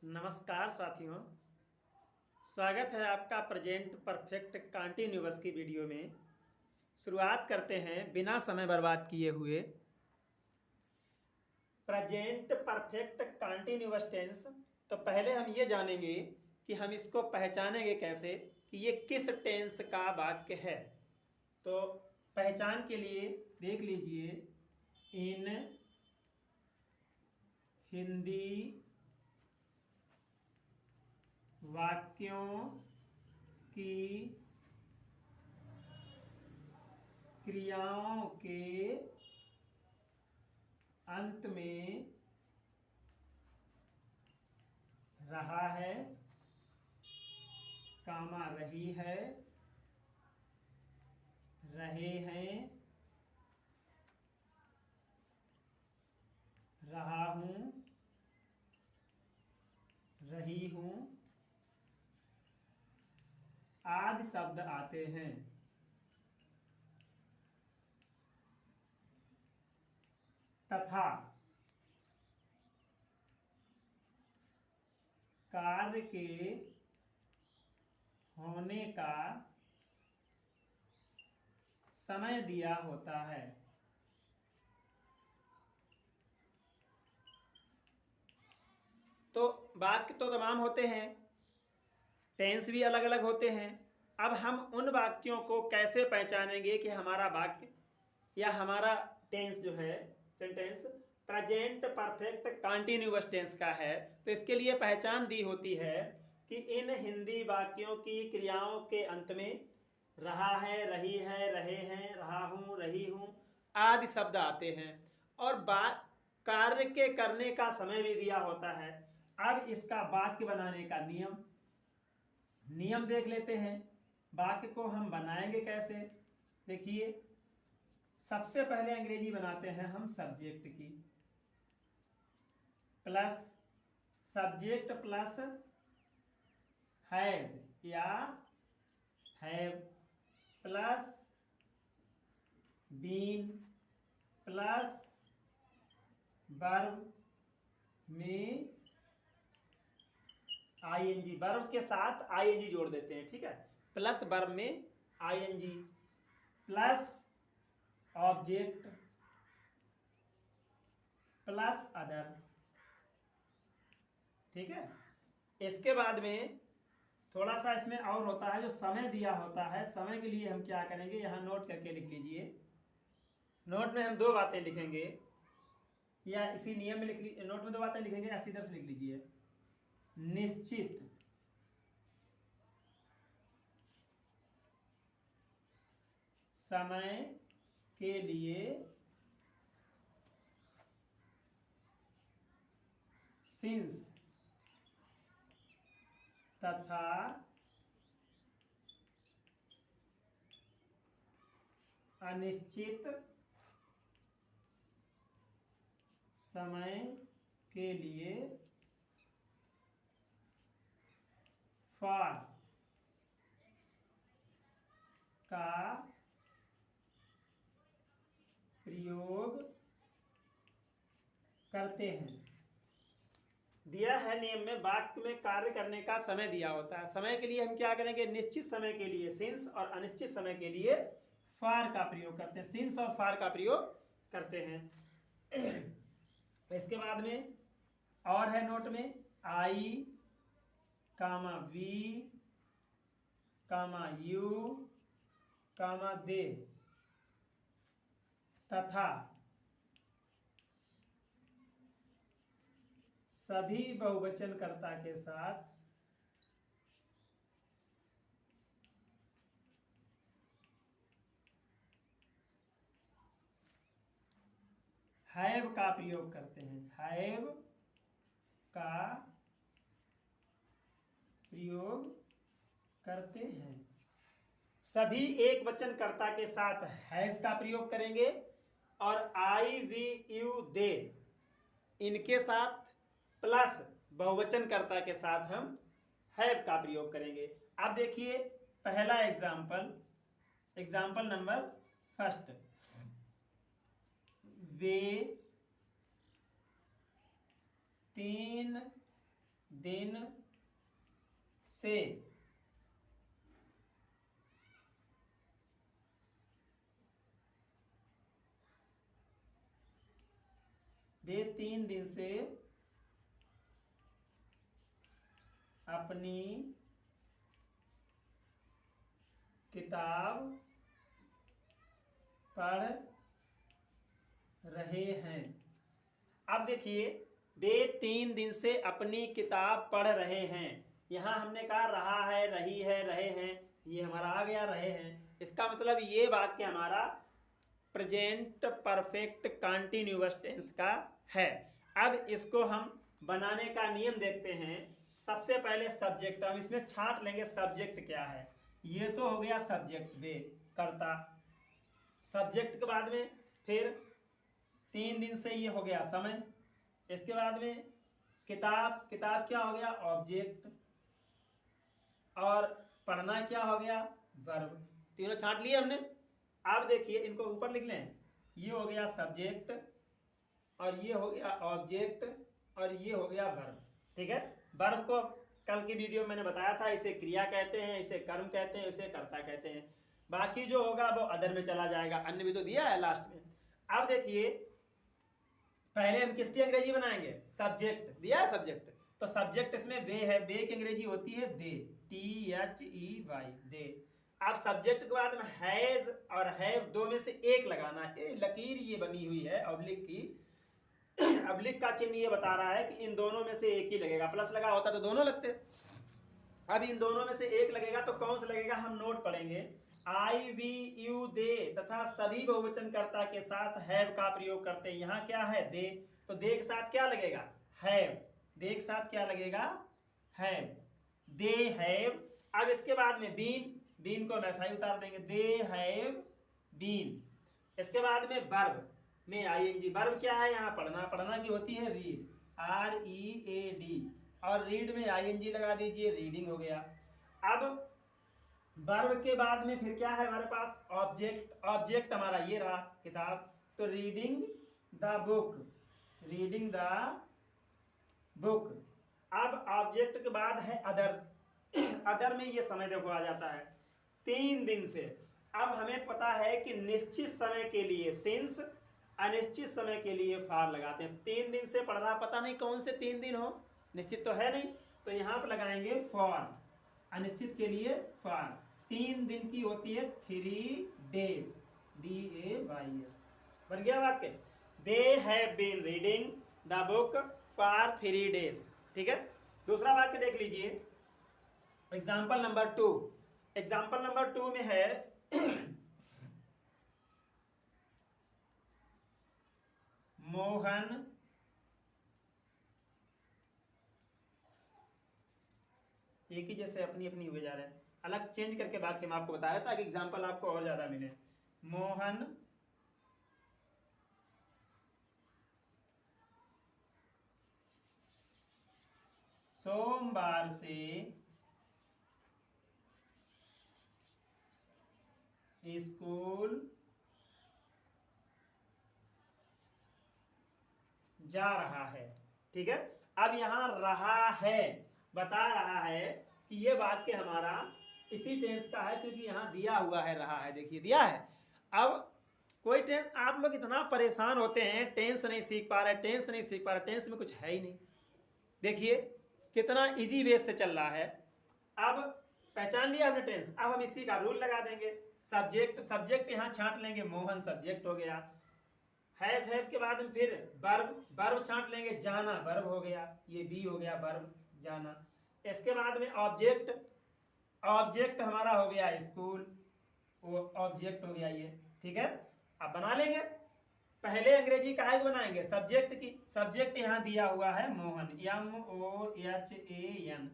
नमस्कार साथियों। स्वागत है आपका प्रेजेंट परफेक्ट कॉन्टिन्यूअस की वीडियो में। शुरुआत करते हैं बिना समय बर्बाद किए हुए। Present perfect continuous tense. तो पहले हम ये जानेंगे कि हम इसको पहचानेंगे कैसे कि ये किस टेंस का वाक्य है। तो पहचान के लिए देख लीजिए, इन हिंदी वाक्यों की क्रियाओं के अंत में रहा है, कामा रही है, रहे हैं, रहा हूं, रही हूं आदि शब्द आते हैं। तथा कार्य के होने का समय दिया होता है। तो वाक्य तो तमाम होते हैं, टेंस भी अलग अलग होते हैं। अब हम उन वाक्यों को कैसे पहचानेंगे कि हमारा वाक्य या हमारा टेंस जो है sentence present perfect continuous tense का है। तो इसके लिए पहचान दी होती है कि इन हिंदी वाक्यों की क्रियाओं के अंत में रहा है, रही है, रहे हैं, रहा हूं, रही हूं आदि शब्द आते हैं और कार्य के करने का समय भी दिया होता है। अब इसका वाक्य बनाने का नियम देख लेते हैं। वाक्य को हम बनाएंगे कैसे, देखिए। सबसे पहले अंग्रेजी बनाते हैं हम सब्जेक्ट की, प्लस सब्जेक्ट प्लस हैज या have plus been plus verb में आईएनजी, वर्ब के साथ आईएनजी जोड़ देते हैं, ठीक है। प्लस वर्ब में ING plus object plus other, ठीक है। इसके बाद में थोड़ा सा इसमें और होता है, जो समय दिया होता है। समय के लिए हम क्या करेंगे, यहां नोट करके लिख लीजिए। नोट में हम दो बातें लिखेंगे या इसी नियम में नोट में दो बातें लिखेंगे, ऐसी इधर से लिख लीजिए। निश्चित समय के लिए सिंस तथा अनिश्चित समय के लिए फॉर का प्रयोग करते हैं। दिया है नियम में, वाक्य में कार्य करने का समय दिया होता है। समय के लिए हम क्या करेंगे, निश्चित समय के लिए सिंस और अनिश्चित समय के लिए फॉर का प्रयोग करते हैं। सिंस और फॉर का प्रयोग करते हैं। इसके बाद में और है नोट में, आई कामा वी कामा यू कामा दे तथा सभी बहुवचनकर्ता के साथ हैव का प्रयोग करते हैं। हैव का प्रयोग करते हैं। सभी एक वचनकर्ता के साथ हैज का प्रयोग करेंगे और आई वी यू दे इनके साथ प्लस बहुवचनकर्ता के साथ हम हैव का प्रयोग करेंगे। अब देखिए पहला एग्जाम्पल नंबर फर्स्ट। वे 3 दिन से वे 3 दिन से अपनी किताब पढ़ रहे हैं। अब देखिए, वे 3 दिन से अपनी किताब पढ़ रहे हैं। यहां हमने कहा रहा है, रही है, रहे हैं, ये हमारा आ गया रहे हैं। इसका मतलब ये वाक्य हमारा प्रेजेंट परफेक्ट कंटीन्यूअस टेंस का है। अब इसको हम बनाने का नियम देखते हैं। सबसे पहले सब्जेक्ट हम इसमें छांट लेंगे, सब्जेक्ट क्या है। ये तो हो गया सब्जेक्ट, वे कर्ता। सब्जेक्ट के बाद में फिर 3 दिन से ये हो गया समय। इसके बाद में किताब, किताब क्या हो गया ऑब्जेक्ट, और पढ़ना क्या हो गया वर्ब। तीनों छांट लिए हमने। अब देखिए इनको ऊपर लिख लें, ये हो गया सब्जेक्ट, और ये हो गया ऑब्जेक्ट, और ये हो गया वर्ब। ठीक है, वर्ब को कल की वीडियो में मैंने बताया था, इसे क्रिया कहते हैं, इसे कर्म कहते हैं, इसे कर्ता कहते हैं। बाकी जो होगा वो अदर में चला जाएगा, अन्य भी तो दिया है लास्ट में। अब देखिए पहले हम किसकी अंग्रेजी बनाएंगे, सब्जेक्ट दिया है सब्जेक्ट, तो सब्जेक्ट इसमें वे है, वे की अंग्रेजी होती है दे, THEY, दे। अब सब्जेक्ट के बाद में हैज और हैव, दो में से एक लगाना है। लकीर ये बनी हुई है ऑब्लिक की, ऑब्लिक का चिन्ह ये बता रहा है कि इन दोनों में से एक ही लगेगा। प्लस लगा होता तो दोनों लगते। अब इन दोनों में से एक लगेगा तो कौन सा लगेगा, हम नोट पढ़ेंगे। आई, वी, यू, दे तथा सभी बहुवचनकर्ता के साथ हैव का प्रयोग करते हैं। यहाँ क्या है दे, तो दे के साथ क्या लगेगा हैव, दे के साथ क्या लगेगा हैव, दे हैव। अब इसके बाद में बीन, बीन को हम ऐसा ही उतार देंगे, दे हैव बीन। इसके बाद में वर्ब में आईएनजी, वर्ब क्या है यहाँ पढ़ना, पढ़ना की होती है रीड, READ, और रीड में आईएनजी लगा दीजिए, रीडिंग हो गया। अब वर्ब के बाद में फिर क्या है हमारे पास ऑब्जेक्ट, ऑब्जेक्ट हमारा ये रहा किताब, तो reading the book, reading the book. अब ऑब्जेक्ट के बाद है अदर, अदर में ये समय देखो आ जाता है 3 दिन से। अब हमें पता है कि निश्चित समय के लिए सिंस, अनिश्चित समय के लिए फार लगाते हैं। 3 दिन से पढ़ना, पता नहीं कौन से 3 दिन हो, निश्चित तो है नहीं, तो यहाँ पर लगाएंगे फॉर, अनिश्चित के लिए फार। 3 दिन की होती है 3 days, DAYS। बन गया वाक्य, they have been reading the book for 3 days। ठीक है, दूसरा वाक्य देख लीजिए, एग्जाम्पल नंबर 2। एग्जाम्पल नंबर 2 में है मोहन एक ही जैसे अपनी अपनी हुए जा रहे हैं, अलग चेंज करके वाक्य मैं आपको बता रहा था ताकि एग्जाम्पल आपको और ज्यादा मिले। मोहन सोमवार से स्कूल जा रहा है। ठीक है, अब यहां रहा है बता रहा है कि ये वाक्य हमारा इसी टेंस का है, क्योंकि यहां दिया हुआ है रहा है, देखिए दिया है। अब कोई टेंस, आप लोग इतना परेशान होते हैं, टेंस नहीं सीख पा रहे, टेंस नहीं सीख पा रहे, टेंस में कुछ है ही नहीं। देखिए कितना इजी बेस से चल रहा है। अब पहचान लिया हमने टेंस, अब हम इसी का रूल लगा देंगे। सब्जेक्ट, सब्जेक्ट यहां छांट लेंगे, मोहन सब्जेक्ट हो गया। हैज हैव के बाद में फिर वर्ब, वर्ब छांट लेंगे, जाना वर्ब हो गया, ये बी हो गया वर्ब जाना। इसके बाद में ऑब्जेक्ट, ऑब्जेक्ट हमारा हो गया स्कूल, वो ऑब्जेक्ट हो गया ये। ठीक है, अब बना लेंगे। पहले अंग्रेजी का बनाएंगे सब्जेक्ट की, सब्जेक्ट यहां दिया हुआ है मोहन, MOHAN।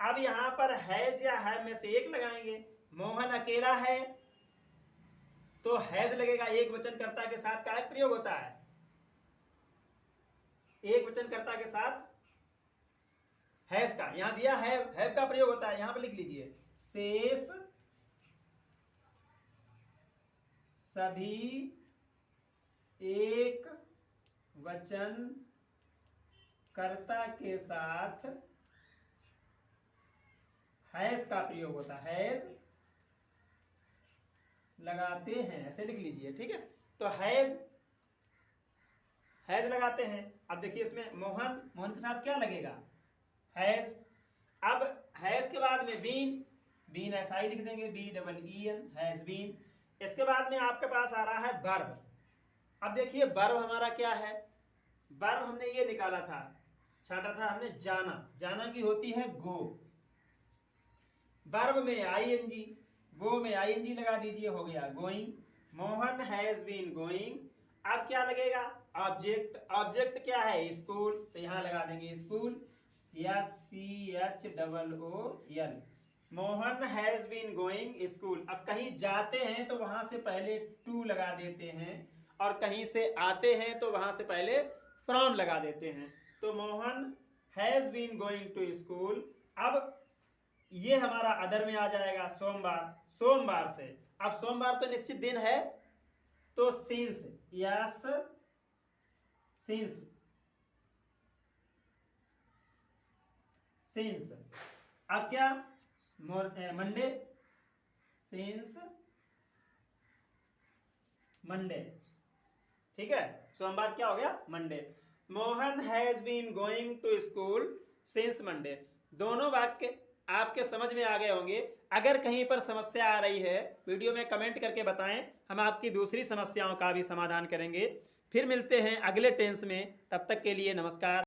अब यहां पर हैज या हैव में से एक लगाएंगे। मोहन अकेला है तो हैज लगेगा, एक वचनकर्ता के साथ का प्रयोग होता है, एक वचनकर्ता के साथ हैज का, यहां दिया हैव का प्रयोग होता है, यहां पर लिख लीजिए शेष सभी एक वचन कर्ता के साथ हैज का प्रयोग होता है, हैज लगाते हैं, ऐसे लिख लीजिए, ठीक है। तो हैज लगाते हैं। अब देखिए इसमें मोहन, मोहन के साथ क्या लगेगा, हैज। अब हैज के बाद में बीन, बीन ऐसा ही लिख देंगे, BEEN, हैज बीन। इसके बाद में आपके पास आ रहा है वर्ब। अब देखिए वर्ब हमारा क्या है, वर्ब हमने ये निकाला था, छाटा था हमने, जाना, जाना की होती है गो। वर्ब में ING, गो में ING लगा दीजिए, हो गया going. Mohan has been going. अब क्या लगेगा, ऑब्जेक्ट, ऑब्जेक्ट क्या है, स्कूल, तो यहां लगा देंगे school, SCHOOL। Mohan has been going school. अब कहीं जाते हैं तो वहां से पहले टू लगा देते हैं, और कहीं से आते हैं तो वहां से पहले फ्रॉम लगा देते हैं। तो Mohan has been going to school. अब ये हमारा अदर में आ जाएगा, सोमवार, सोमवार से। अब सोमवार तो निश्चित दिन है, तो सिंस, यस सिंस, सिंस। अब क्या, मंडे, सिंस मंडे, ठीक है। सोमवार क्या हो गया, Monday. Mohan has been going to school since Monday. दोनों वाक्य आपके समझ में आ गए होंगे। अगर कहीं पर समस्या आ रही है, वीडियो में कमेंट करके बताएं, हम आपकी दूसरी समस्याओं का भी समाधान करेंगे। फिर मिलते हैं अगले टेंस में, तब तक के लिए नमस्कार।